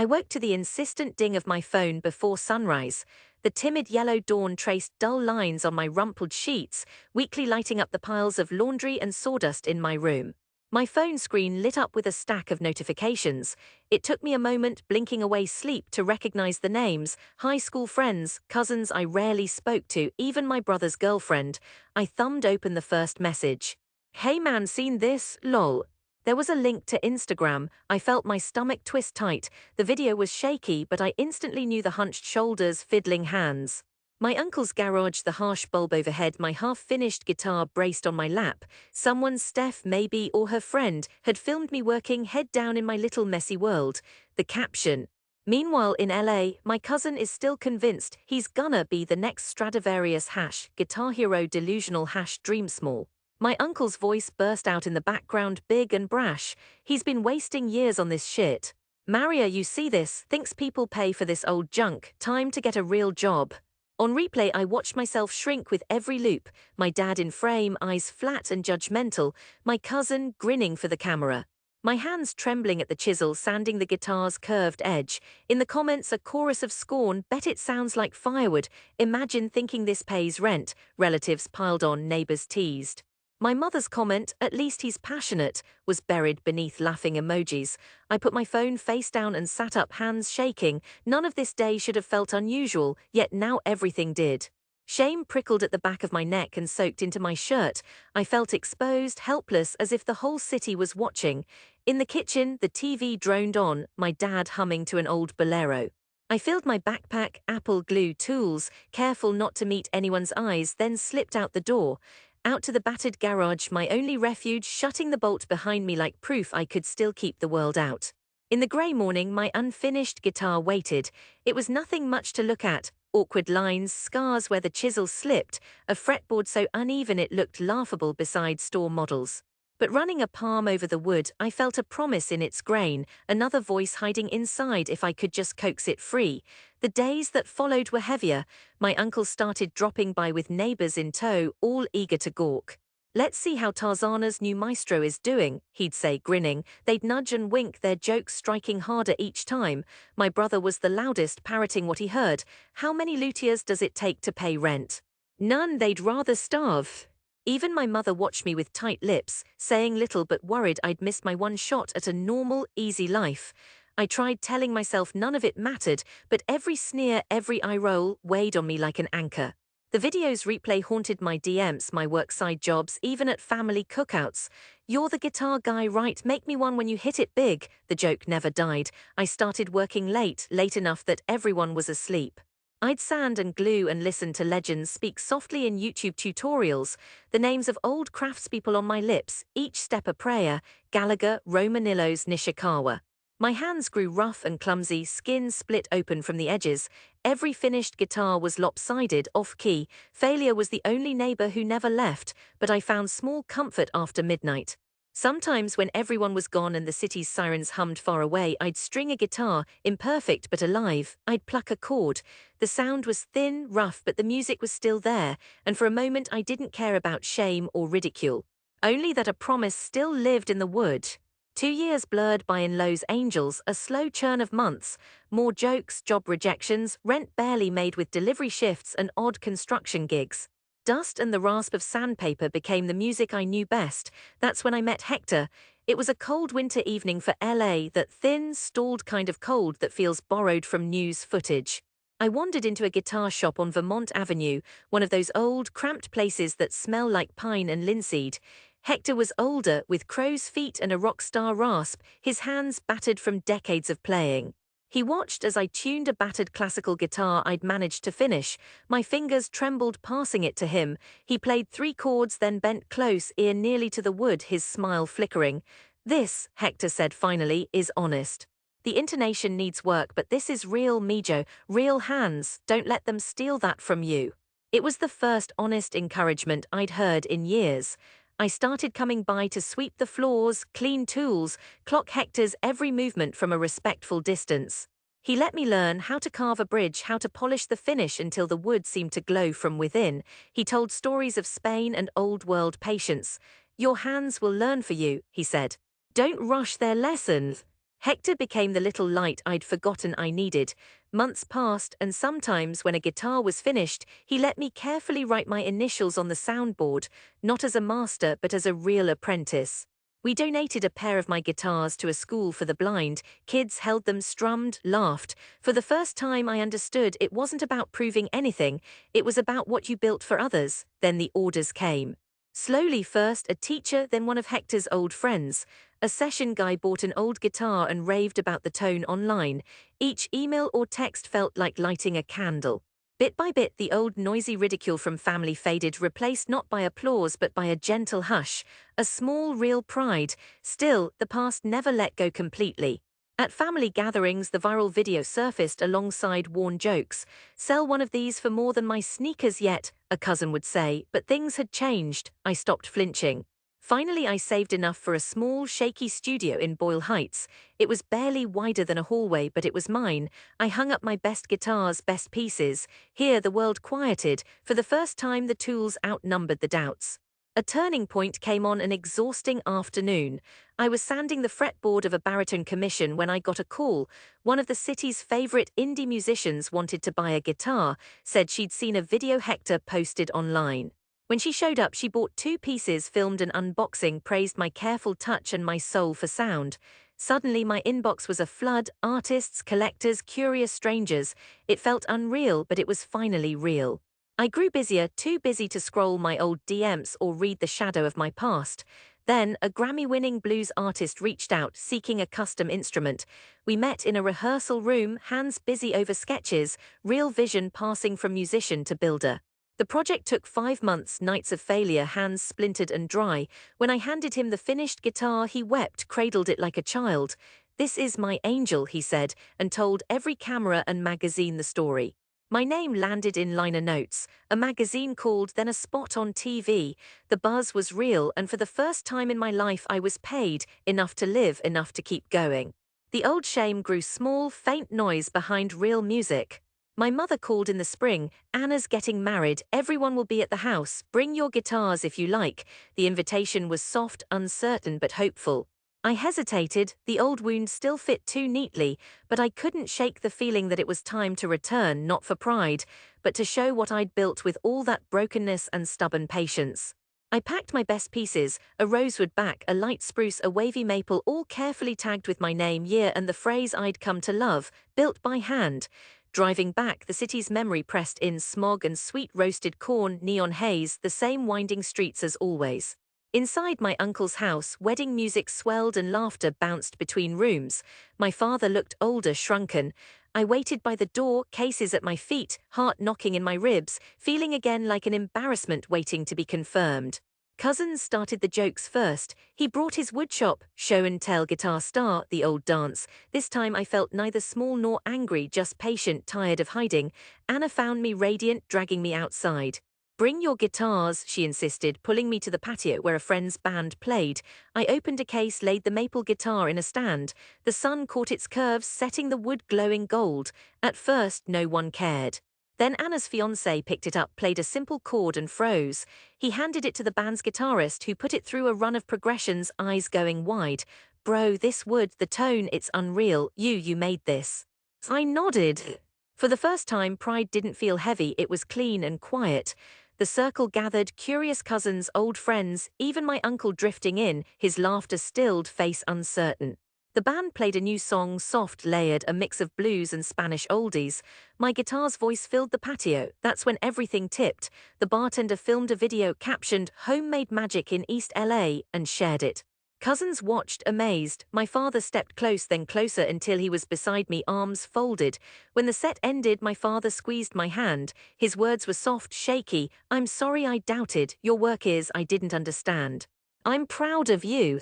I woke to the insistent ding of my phone before sunrise. The timid yellow dawn traced dull lines on my rumpled sheets, weakly lighting up the piles of laundry and sawdust in my room. My phone screen lit up with a stack of notifications. It took me a moment, blinking away sleep, to recognize the names: high school friends, cousins I rarely spoke to, even my brother's girlfriend. I thumbed open the first message. "Hey man, seen this? Lol." There was a link to Instagram. I felt my stomach twist tight. The video was shaky, but I instantly knew the hunched shoulders, fiddling hands. My uncle's garage, the harsh bulb overhead, my half-finished guitar braced on my lap. Someone, Steph maybe, or her friend, had filmed me working head down in my little messy world. The caption: "Meanwhile in LA, my cousin is still convinced he's gonna be the next Stradivarius # Guitar Hero delusional # dream small." My uncle's voice burst out in the background, big and brash. "He's been wasting years on this shit. Maria, you see this, thinks people pay for this old junk, time to get a real job." On replay, I watched myself shrink with every loop. My dad in frame, eyes flat and judgmental. My cousin grinning for the camera. My hands trembling at the chisel, sanding the guitar's curved edge. In the comments, a chorus of scorn: "Bet it sounds like firewood. Imagine thinking this pays rent." Relatives piled on, neighbors teased. My mother's comment, "At least he's passionate," was buried beneath laughing emojis. I put my phone face down and sat up, hands shaking. None of this day should have felt unusual, yet now everything did. Shame prickled at the back of my neck and soaked into my shirt. I felt exposed, helpless, as if the whole city was watching. In the kitchen, the TV droned on, my dad humming to an old bolero. I filled my backpack, apple glue, tools, careful not to meet anyone's eyes, then slipped out the door. Out to the battered garage, my only refuge, shutting the bolt behind me like proof I could still keep the world out. In the grey morning, my unfinished guitar waited. It was nothing much to look at: awkward lines, scars where the chisel slipped, a fretboard so uneven it looked laughable beside store models. But running a palm over the wood, I felt a promise in its grain, another voice hiding inside if I could just coax it free. The days that followed were heavier. My uncle started dropping by with neighbors in tow, all eager to gawk. "Let's see how Tarzana's new maestro is doing," he'd say, grinning. They'd nudge and wink, their jokes striking harder each time. My brother was the loudest, parroting what he heard. "How many luthiers does it take to pay rent?" "None, they'd rather starve." Even my mother watched me with tight lips, saying little but worried I'd missed my one shot at a normal, easy life. I tried telling myself none of it mattered, but every sneer, every eye roll weighed on me like an anchor. The video's replay haunted my DMs, my work side jobs, even at family cookouts. "You're the guitar guy, right? Make me one when you hit it big." The joke never died. I started working late, late enough that everyone was asleep. I'd sand and glue and listen to legends speak softly in YouTube tutorials, the names of old craftspeople on my lips, each step a prayer: Gallagher, Romanillos, Nishikawa. My hands grew rough and clumsy, skin split open from the edges. Every finished guitar was lopsided, off-key. Failure was the only neighbor who never left, but I found small comfort after midnight. Sometimes when everyone was gone and the city's sirens hummed far away, I'd string a guitar, imperfect but alive. I'd pluck a chord. The sound was thin, rough, but the music was still there, and for a moment I didn't care about shame or ridicule. Only that a promise still lived in the wood. 2 years blurred by in Lowe's angels, a slow churn of months. More jokes, job rejections, rent barely made with delivery shifts and odd construction gigs. Dust and the rasp of sandpaper became the music I knew best. That's when I met Hector. It was a cold winter evening for LA, that thin, stalled kind of cold that feels borrowed from news footage. I wandered into a guitar shop on Vermont Avenue, one of those old, cramped places that smell like pine and linseed. Hector was older, with crow's feet and a rock star rasp, his hands battered from decades of playing. He watched as I tuned a battered classical guitar I'd managed to finish. My fingers trembled passing it to him. He played 3 chords, then bent close, ear nearly to the wood, his smile flickering. "This," Hector said finally, "is honest. The intonation needs work, but this is real Mijo, real hands. Don't let them steal that from you." It was the first honest encouragement I'd heard in years. I started coming by to sweep the floors, clean tools, clock Hector's every movement from a respectful distance. He let me learn how to carve a bridge, how to polish the finish until the wood seemed to glow from within. He told stories of Spain and old-world patience. "Your hands will learn for you," he said. "Don't rush their lessons." Hector became the little light I'd forgotten I needed. Months passed, and sometimes when a guitar was finished, he let me carefully write my initials on the soundboard, not as a master but as a real apprentice. We donated a pair of my guitars to a school for the blind. Kids held them, strummed, laughed. For the first time I understood it wasn't about proving anything, it was about what you built for others. Then the orders came. Slowly, first a teacher, then one of Hector's old friends. A session guy bought an old guitar and raved about the tone online. Each email or text felt like lighting a candle. Bit by bit, the old noisy ridicule from family faded, replaced not by applause but by a gentle hush, a small, real pride. Still, the past never let go completely. At family gatherings, the viral video surfaced alongside worn jokes. "Sell one of these for more than my sneakers yet," a cousin would say, but things had changed. I stopped flinching. Finally, I saved enough for a small, shaky studio in Boyle Heights. It was barely wider than a hallway, but it was mine. I hung up my best guitars, best pieces. Here, the world quieted. For the first time, the tools outnumbered the doubts. A turning point came on an exhausting afternoon. I was sanding the fretboard of a baritone commission when I got a call. One of the city's favorite indie musicians wanted to buy a guitar, said she'd seen a video Hector posted online. When she showed up, she bought 2 pieces, filmed an unboxing, praised my careful touch and my soul for sound. Suddenly, my inbox was a flood: artists, collectors, curious strangers. It felt unreal, but it was finally real. I grew busier, too busy to scroll my old DMs or read the shadow of my past. Then, a Grammy-winning blues artist reached out, seeking a custom instrument. We met in a rehearsal room, hands busy over sketches, real vision passing from musician to builder. The project took 5 months, nights of failure, hands splintered and dry. When I handed him the finished guitar, he wept, cradled it like a child. "This is my angel," he said, and told every camera and magazine the story. My name landed in liner notes. A magazine called, then a spot on TV. The buzz was real, and for the first time in my life I was paid, enough to live, enough to keep going. The old shame grew small, faint noise behind real music. My mother called in the spring. "Anna's getting married. Everyone will be at the house. Bring your guitars if you like." The invitation was soft, uncertain, but hopeful. I hesitated. The old wound still fit too neatly, but I couldn't shake the feeling that it was time to return, not for pride, but to show what I'd built with all that brokenness and stubborn patience. I packed my best pieces: a rosewood back, a light spruce, a wavy maple, all carefully tagged with my name, year, and the phrase I'd come to love, built by hand. Driving back, the city's memory pressed in: smog and sweet roasted corn, neon haze, the same winding streets as always. Inside my uncle's house, wedding music swelled and laughter bounced between rooms. My father looked older, shrunken. I waited by the door, cases at my feet, heart knocking in my ribs, feeling again like an embarrassment waiting to be confirmed. Cousins started the jokes first. He brought his woodshop, show and tell guitar star, the old dance. This time I felt neither small nor angry, just patient, tired of hiding. Anna found me radiant, dragging me outside. "Bring your guitars," she insisted, pulling me to the patio where a friend's band played. I opened a case, laid the maple guitar in a stand. The sun caught its curves, setting the wood glowing gold. At first, no one cared. Then Anna's fiancé picked it up, played a simple chord and froze. He handed it to the band's guitarist, who put it through a run of progressions, eyes going wide. "Bro, this wood, the tone, it's unreal. You made this." I nodded. For the first time, pride didn't feel heavy, it was clean and quiet. The circle gathered, curious cousins, old friends, even my uncle drifting in, his laughter stilled, face uncertain. The band played a new song, soft, layered, a mix of blues and Spanish oldies. My guitar's voice filled the patio. That's when everything tipped. The bartender filmed a video captioned "Homemade Magic in East LA" and shared it. Cousins watched, amazed. My father stepped close, then closer, until he was beside me, arms folded. When the set ended, my father squeezed my hand. His words were soft, shaky. "I'm sorry I doubted. Your work is, I didn't understand. I'm proud of you."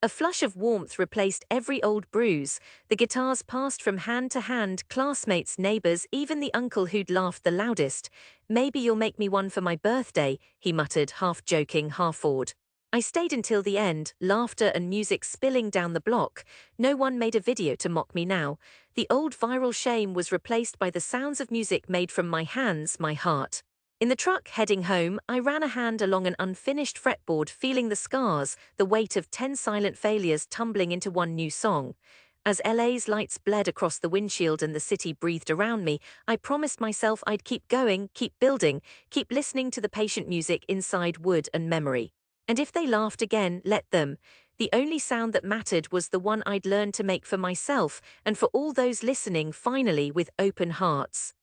A flush of warmth replaced every old bruise. The guitars passed from hand to hand, classmates, neighbors, even the uncle who'd laughed the loudest. "Maybe you'll make me one for my birthday," he muttered, half joking, half awed. I stayed until the end, laughter and music spilling down the block. No one made a video to mock me now. The old viral shame was replaced by the sounds of music made from my hands, my heart. In the truck heading home, I ran a hand along an unfinished fretboard, feeling the scars, the weight of 10 silent failures tumbling into one new song. As LA's lights bled across the windshield and the city breathed around me, I promised myself I'd keep going, keep building, keep listening to the patient music inside wood and memory. And if they laughed again, let them. The only sound that mattered was the one I'd learned to make for myself and for all those listening finally with open hearts.